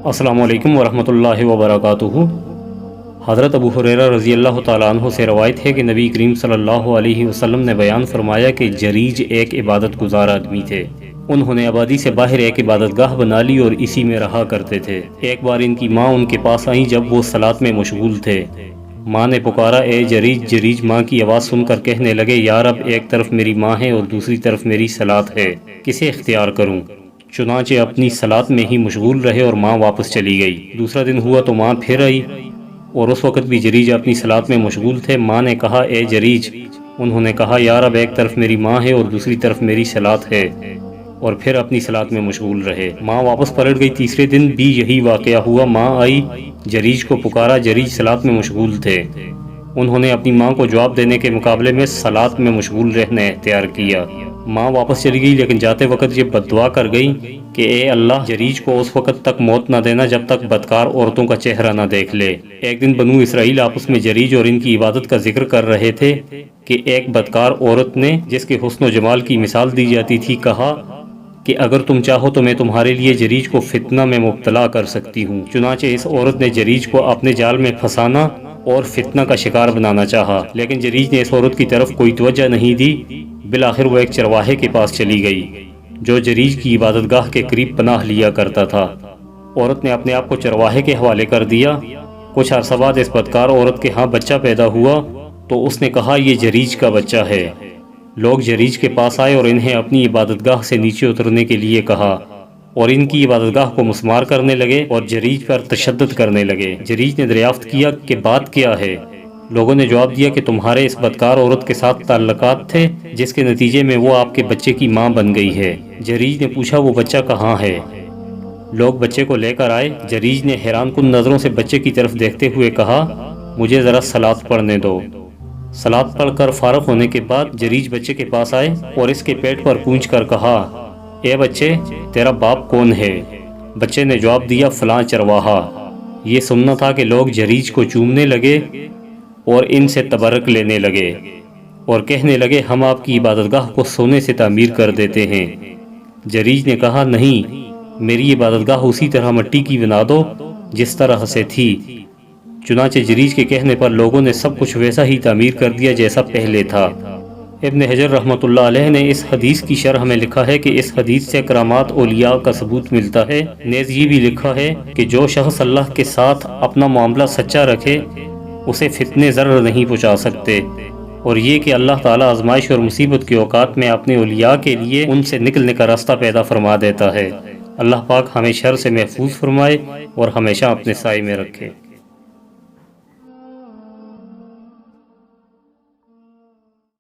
السلام علیکم ورحمۃ اللہ وبرکاتہ۔ حضرت ابو ہریرہ رضی اللہ تعالیٰ عنہ سے روایت ہے کہ نبی کریم صلی اللہ علیہ وسلم نے بیان فرمایا کہ جریج ایک عبادت گزار آدمی تھے۔ انہوں نے آبادی سے باہر ایک عبادت گاہ بنا لی اور اسی میں رہا کرتے تھے۔ ایک بار ان کی ماں ان کے پاس آئیں جب وہ صلاۃ میں مشغول تھے۔ ماں نے پکارا، اے جریج جریج۔ ماں کی آواز سن کر کہنے لگے، یا رب، ایک طرف میری ماں ہے اور دوسری طرف میری صلاۃ ہے، کسے اختیار کروں؟ چنانچہ اپنی صلاۃ میں ہی مشغول رہے اور ماں واپس چلی گئی۔ دوسرا دن ہوا تو ماں پھر آئی اور اس وقت بھی جریج اپنی صلاۃ میں مشغول تھے۔ ماں نے کہا، اے جریج۔ انہوں نے کہا، یا رب، ایک طرف میری ماں ہے اور دوسری طرف میری صلاۃ ہے، اور پھر اپنی صلاۃ میں مشغول رہے۔ ماں واپس پلٹ گئی۔ تیسرے دن بھی یہی واقعہ ہوا۔ ماں آئی، جریج کو پکارا، جریج صلاۃ میں مشغول تھے۔ انہوں نے اپنی ماں کو جواب دینے کے مقابلے میں صلاۃ میں مشغول رہنا اختیار کیا۔ ماں واپس چلی گئی لیکن جاتے وقت یہ بد دعا کر گئی کہ اے اللہ، جریج کو اس وقت تک موت نہ دینا جب تک بدکار عورتوں کا چہرہ نہ دیکھ لے۔ ایک دن بنو اسرائیل آپس میں جریج اور ان کی عبادت کا ذکر کر رہے تھے کہ ایک بدکار عورت نے، جس کے حسن و جمال کی مثال دی جاتی تھی، کہا کہ اگر تم چاہو تو میں تمہارے لیے جریج کو فتنہ میں مبتلا کر سکتی ہوں۔ چنانچہ اس عورت نے جریج کو اپنے جال میں پھنسانا اور فتنہ کا شکار بنانا چاہا، لیکن جریج نے اس عورت کی طرف کوئی توجہ نہیں دی۔ بالآخر وہ ایک چرواہے کے پاس چلی گئی جو جریج کی عبادت گاہ کے قریب پناہ لیا کرتا تھا۔ عورت نے اپنے آپ کو چرواہے کے حوالے کر دیا۔ کچھ عرصہ بعد اس بدکار عورت کے ہاں بچہ پیدا ہوا تو اس نے کہا، یہ جریج کا بچہ ہے۔ لوگ جریج کے پاس آئے اور انہیں اپنی عبادت گاہ سے نیچے اترنے کے لیے کہا اور ان کی عبادت گاہ کو مسمار کرنے لگے اور جریج پر تشدد کرنے لگے۔ جریج نے دریافت کیا کہ بات کیا ہے؟ لوگوں نے جواب دیا کہ تمہارے اس بدکار عورت کے ساتھ تعلقات تھے جس کے نتیجے میں وہ آپ کے بچے کی ماں بن گئی ہے۔ جریج نے پوچھا، وہ بچہ کہاں ہے؟ لوگ بچے کو لے کر آئے۔ جریج نے حیران کن نظروں سے بچے کی طرف دیکھتے ہوئے کہا، مجھے ذرا صلاۃ پڑھنے دو۔ صلاۃ پڑھ کر فارغ ہونے کے بعد جریج بچے کے پاس آئے اور اس کے پیٹ پر پونچھ کر کہا، اے بچے، تیرا باپ کون ہے؟ بچے نے جواب دیا، فلاں چرواہا۔ یہ سننا تھا کہ لوگ جریج کو چومنے لگے اور ان سے تبرک لینے لگے اور کہنے لگے، ہم آپ کی عبادت گاہ کو سونے سے تعمیر کر دیتے ہیں۔ جریج نے کہا، نہیں، میری عبادت گاہ اسی طرح مٹی کی بنا دو جس طرح سے تھی۔ چنانچہ جریج کے کہنے پر لوگوں نے سب کچھ ویسا ہی تعمیر کر دیا جیسا پہلے تھا۔ ابن حجر رحمۃ اللہ علیہ نے اس حدیث کی شرح میں لکھا ہے کہ اس حدیث سے کرامات اولیاء کا ثبوت ملتا ہے۔ نیز یہ بھی لکھا ہے کہ جو شخص اللہ کے ساتھ اپنا معاملہ سچا رکھے اسے فتنے ضرر نہیں پہنچا سکتے، اور یہ کہ اللہ تعالیٰ آزمائش اور مصیبت کے اوقات میں اپنے اولیاء کے لیے ان سے نکلنے کا راستہ پیدا فرما دیتا ہے۔ اللہ پاک ہمیں شر سے محفوظ فرمائے اور ہمیشہ اپنے سائے میں رکھے۔